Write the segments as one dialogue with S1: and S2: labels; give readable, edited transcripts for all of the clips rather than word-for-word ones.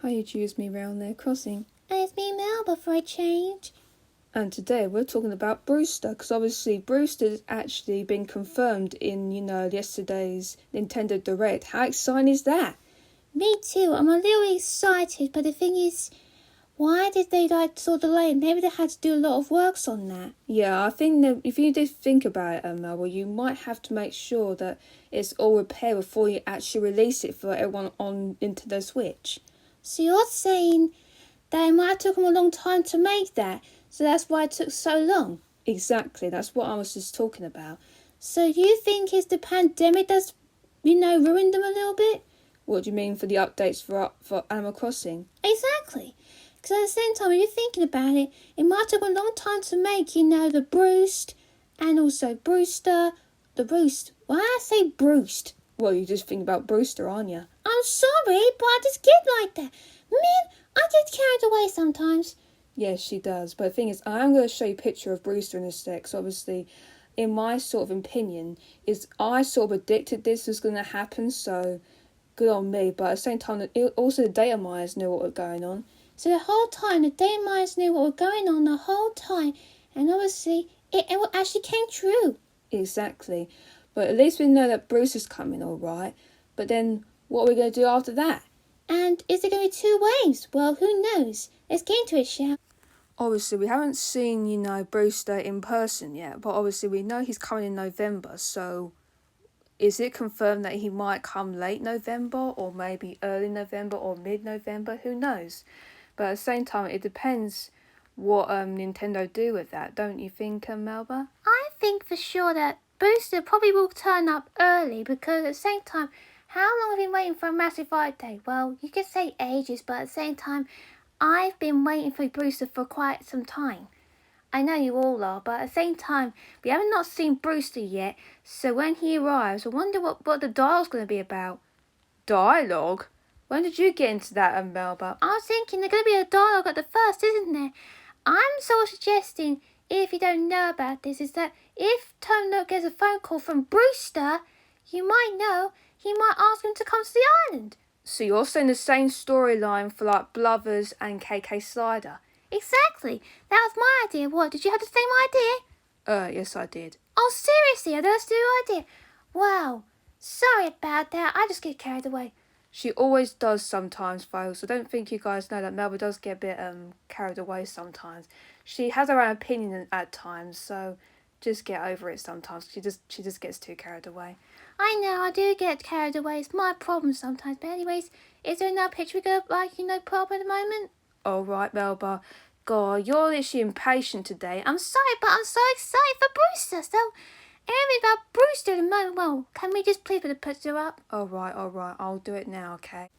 S1: Hi, you choose me round there crossing.
S2: It's me, Melba, for a change.
S1: And today we're talking about Brewster, because obviously Brewster's actually been confirmed in, yesterday's Nintendo Direct. How exciting is that?
S2: Me too, I'm a little excited, but the thing is, why did they so delay it? Maybe they had to do a lot of works on that.
S1: Yeah, I think that if you did think about it, Melba, you might have to make sure that it's all repaired before you actually release it for everyone on Nintendo Switch.
S2: So you're saying that it might have taken them a long time to make that, so that's why it took so long?
S1: Exactly, that's what I was just talking about.
S2: So you think it's the pandemic that's, ruined them a little bit?
S1: What do you mean for the updates for Animal Crossing?
S2: Exactly. Because at the same time, when you're thinking about it, it might take a long time to make, the Roost and also Brewster, the Roost. Why did I say Roost?
S1: Well, you just think about Brewster, aren't you?
S2: I'm sorry, but I just get like that. Man, I get carried away sometimes.
S1: Yes, she does. But the thing is, I'm going to show you a picture of Brewster in a sec. So obviously, in my sort of opinion, is I sort of predicted this was going to happen. So good on me. But at the same time, also the data miners knew what was going on.
S2: So the whole time, the data miners knew what was going on the whole time. And obviously, it actually came true.
S1: Exactly. But at least we know that Bruce is coming, all right. But then, what are we going to do after that?
S2: And is there going to be 2 waves? Well, who knows? Let's get into it, shall we?
S1: Obviously, we haven't seen, Brewster in person yet. But obviously, we know he's coming in November. So, is it confirmed that he might come late November? Or maybe early November or mid-November? Who knows? But at the same time, it depends what Nintendo do with that. Don't you think, Melba?
S2: I think for sure that Brewster probably will turn up early because at the same time, how long have you been waiting for a massive update? Well, you could say ages, but at the same time, I've been waiting for Brewster for quite some time. I know you all are, but at the same time, we haven't not seen Brewster yet, so when he arrives, I wonder what the dial's going to be about.
S1: Dialogue? When did you get into that, Melba?
S2: I was thinking there's going to be a dialogue at the first, isn't there? I'm sort of suggesting, if you don't know about this, is that if Tom Nook gets a phone call from Brewster, you might know he might ask him to come to the island.
S1: So you're saying the same storyline for like Blovers and KK Slider?
S2: Exactly. That was my idea. What, did you have the same idea?
S1: Yes I did.
S2: Oh, seriously? That's the idea? Wow. Sorry about that. I just get carried away.
S1: She always does sometimes, folks. I don't think you guys know that Melba does get a bit carried away sometimes. She has her own opinion at times, so just get over it sometimes. She just gets too carried away.
S2: I know, I do get carried away. It's my problem sometimes. But anyways, is there another picture we could, put up at the moment?
S1: All right, Melba. God, you're literally impatient today.
S2: I'm sorry, but I'm so excited for Brewster. So, everything about Brewster at the moment. Well, can we just please put the picture up?
S1: All right. I'll do it now, okay?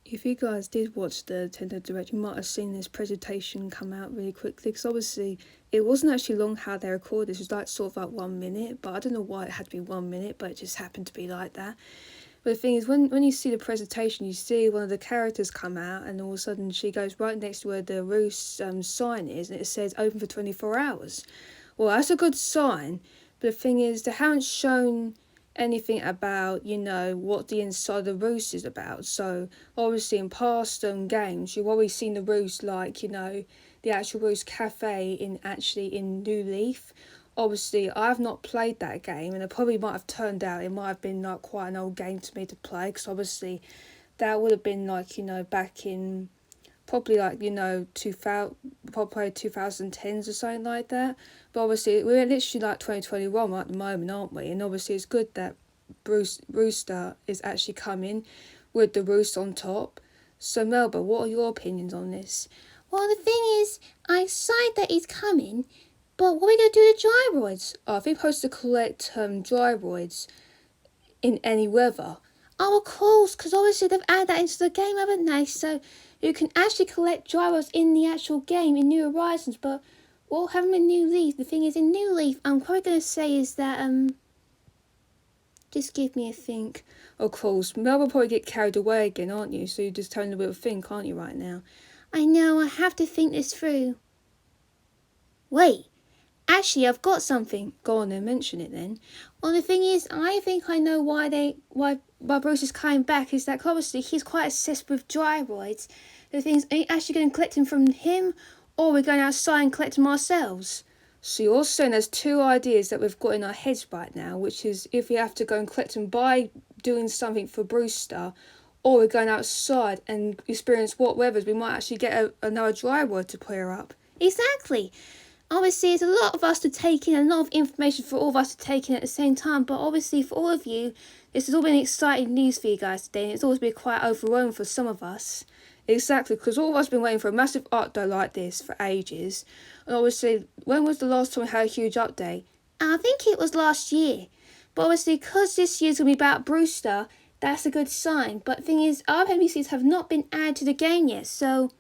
S1: If you guys did watch the Nintendo Direct, you might have seen this presentation come out really quickly, because obviously it wasn't actually long how they recorded this. It was sort of 1 minute, but I don't know why it had to be 1 minute, but it just happened to be like that. But the thing is, when you see the presentation, you see one of the characters come out, and all of a sudden she goes right next to where the Roost sign is, and it says open for 24 hours. Well, that's a good sign, but the thing is, they haven't shown anything about, what the inside of the Roost is about. So, obviously, in past games, you've always seen the Roost, the actual Roost Cafe in New Leaf. Obviously, I've not played that game, and it probably might have turned out, it might have been, quite an old game to me to play, because obviously, that would have been, back in, probably, 2000, probably 2010s or something like that. But obviously, we're literally 2021 at the moment, aren't we? And obviously, it's good that Brewster is actually coming with the Roost on top. So, Melba, what are your opinions on this?
S2: Well, the thing is, I'm excited that he's coming, but what are we going to do to gyroids?
S1: I think we're supposed to collect gyroids in any weather.
S2: Oh, of course, because obviously they've added that into the game, haven't they? So you can actually collect gyros in the actual game in New Horizons, but what happened in New Leaf? The thing is, in New Leaf, I'm probably going to say is that, just give me a think.
S1: Of course, Mel will probably get carried away again, aren't you? So you're just telling a bit of think, aren't you, right now?
S2: I know, I have to think this through. Wait, actually, I've got something.
S1: Go on then, mention it then.
S2: Well, the thing is, I think I know why
S1: why Bruce is coming back is that obviously he's quite obsessed with gyroids. The thing is, are you actually going to collect them from him, or are we going outside and collect them ourselves? So you're saying there's two ideas that we've got in our heads right now, which is if we have to go and collect them by doing something for Brewster, or we're going outside and experience what weathers, we might actually get another gyroid to pair up.
S2: Exactly. Obviously, it's a lot of us to take in, a lot of information for all of us to take in at the same time. But obviously, for all of you, this has all been exciting news for you guys today. And it's always been quite overwhelming for some of us.
S1: Exactly, because all of us have been waiting for a massive update like this for ages. And obviously, when was the last time we had a huge update?
S2: I think it was last year. But obviously, because this year's going to be about Brewster, that's a good sign. But the thing is, our NPCs have not been added to the game yet. So,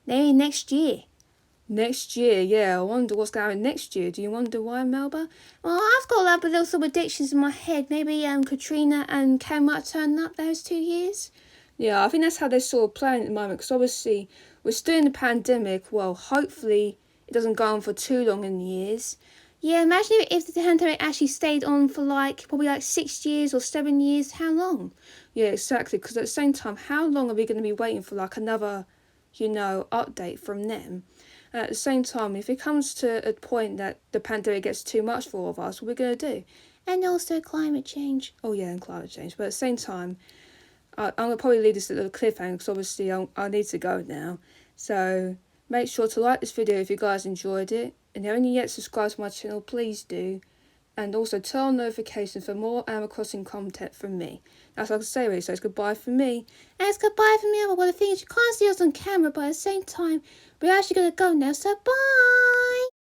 S2: maybe next year.
S1: Next year, yeah, I wonder what's going to happen next year. Do you wonder why, Melba?
S2: Well, I've got a lot of little predictions in my head. Maybe Katrina and Cam might turn up those 2 years.
S1: Yeah, I think that's how they're sort of playing at the moment, because obviously we're still in the pandemic. Well, hopefully it doesn't go on for too long in the years.
S2: Yeah, imagine if the pandemic actually stayed on for probably 6 years or 7 years. How long?
S1: Yeah, exactly, because at the same time, how long are we going to be waiting for another, update from them? And at the same time, if it comes to a point that the pandemic gets too much for all of us, what are we going to do?
S2: And also climate change.
S1: Oh yeah, and climate change. But at the same time, I'm going to probably leave this at a little cliffhanger, because obviously I need to go now. So make sure to like this video if you guys enjoyed it. And if you haven't yet subscribed to my channel, please do. And also turn on notifications for more Animal Crossing content from me. That's what I can say really, so it's goodbye from me.
S2: And it's goodbye from me. Well, the thing is, you can't see us on camera, but at the same time, we're actually going to go now, so bye!